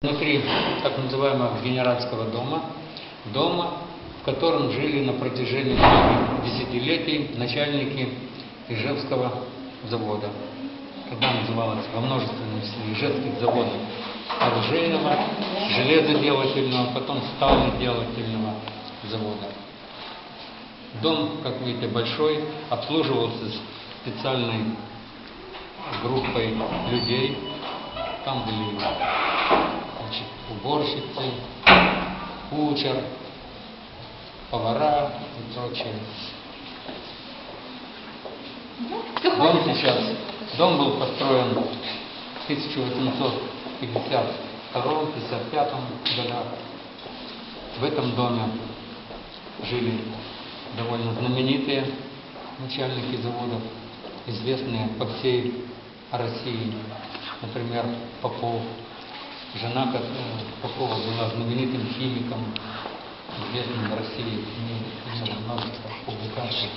Внутри так называемого генеральского дома, в котором жили на протяжении многих десятилетий начальники Ижевского завода. Тогда называлось во множественном числе Ижевских заводов оружейного, железоделательного, потом сталеделательного завода. Дом, как видите, большой, обслуживался специальной группой людей. Там были уборщицы, кучер, повара и прочее. Дом был построен в 1852-55 годах. В этом доме жили довольно знаменитые начальники заводов, известные по всей России, например, Попов. Жена Попова была знаменитым химиком, известным в России, множество публикаций.